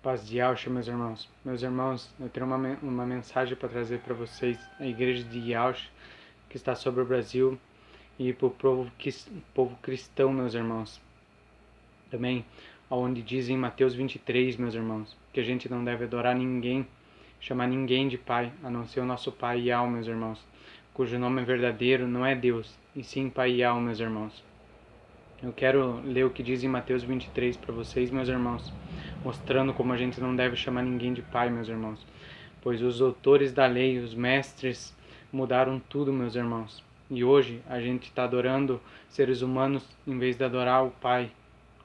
Paz de Yahshua, meus irmãos. Meus irmãos, eu tenho uma mensagem para trazer para vocês. A igreja de Yahshua, que está sobre o Brasil, e para o povo cristão, meus irmãos. Também, onde diz em Mateus 23, meus irmãos, que a gente não deve adorar ninguém, chamar ninguém de pai, a não ser o nosso Pai Yahweh, meus irmãos, cujo nome verdadeiro não é Deus, e sim Pai Yahweh, meus irmãos. Eu quero ler o que diz em Mateus 23 para vocês, meus irmãos, mostrando como a gente não deve chamar ninguém de pai, meus irmãos. Pois os autores da lei, os mestres, mudaram tudo, meus irmãos. E hoje a gente está adorando seres humanos em vez de adorar o Pai,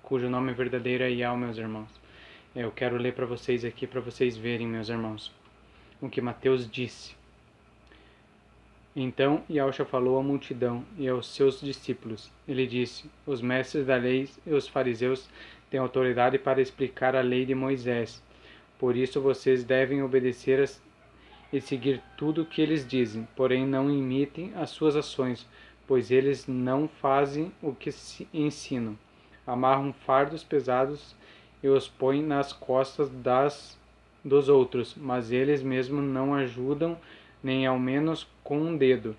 cujo nome verdadeiro é Yahweh, meus irmãos. Eu quero ler para vocês aqui, para vocês verem, meus irmãos, o que Mateus disse. Então Yahshua falou à multidão e aos seus discípulos. Ele disse: os mestres da lei e os fariseus têm autoridade para explicar a lei de Moisés. Por isso vocês devem obedecer e seguir tudo o que eles dizem, porém não imitem as suas ações, pois eles não fazem o que ensinam. Amarram fardos pesados e os põem nas costas dos outros, mas eles mesmos não ajudam nem ao menos com um dedo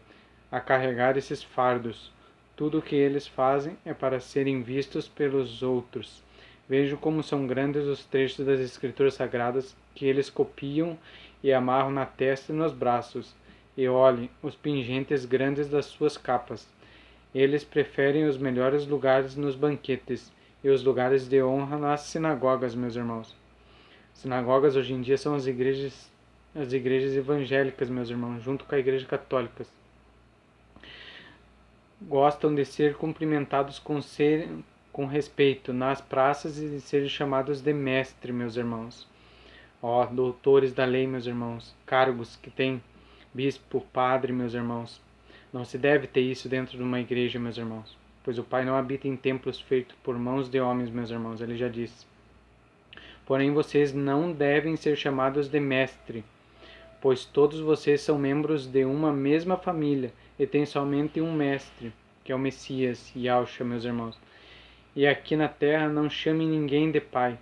a carregar esses fardos. Tudo o que eles fazem é para serem vistos pelos outros. Vejam como são grandes os trechos das Escrituras Sagradas que eles copiam e amarram na testa e nos braços. E olhem os pingentes grandes das suas capas. Eles preferem os melhores lugares nos banquetes e os lugares de honra nas sinagogas, meus irmãos. Sinagogas hoje em dia são as igrejas evangélicas, meus irmãos, junto com a igreja católica. Gostam de ser cumprimentados com respeito nas praças e de serem chamados de mestre, meus irmãos. Doutores da lei, meus irmãos, cargos que tem bispo, padre, meus irmãos. Não se deve ter isso dentro de uma igreja, meus irmãos, pois o Pai não habita em templos feitos por mãos de homens, meus irmãos, ele já disse. Porém, vocês não devem ser chamados de mestre, pois todos vocês são membros de uma mesma família e têm somente um mestre, que é o Messias, Yahshua, meus irmãos. E aqui na terra não chamem ninguém de pai,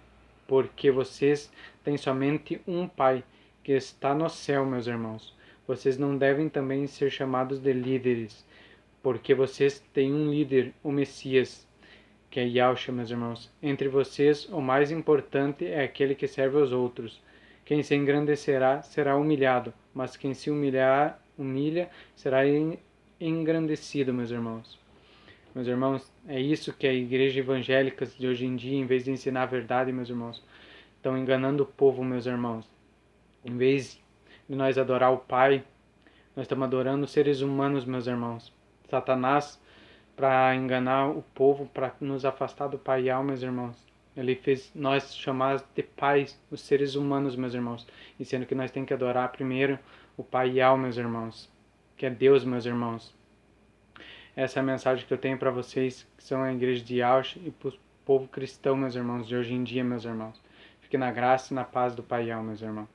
porque vocês têm somente um Pai, que está no céu, meus irmãos. Vocês não devem também ser chamados de líderes, porque vocês têm um líder, o Messias, que é Yahshua, meus irmãos. Entre vocês, o mais importante é aquele que serve aos outros. Quem se engrandecerá será humilhado, mas quem se humilha será engrandecido, meus irmãos. Meus irmãos, é isso que a igreja evangélica de hoje em dia, em vez de ensinar a verdade, meus irmãos, estão enganando o povo, meus irmãos. Em vez de nós adorar o Pai, nós estamos adorando seres humanos, meus irmãos. Satanás, para enganar o povo, para nos afastar do Pai Yahweh, meus irmãos. Ele fez nós chamar de pais os seres humanos, meus irmãos. E sendo que nós temos que adorar primeiro o Pai Yahweh, meus irmãos. Que é Deus, meus irmãos. Essa é a mensagem que eu tenho para vocês, que são a igreja de Yahshua e para o povo cristão, meus irmãos, de hoje em dia, meus irmãos. Fique na graça e na paz do Pai Yahweh, meus irmãos.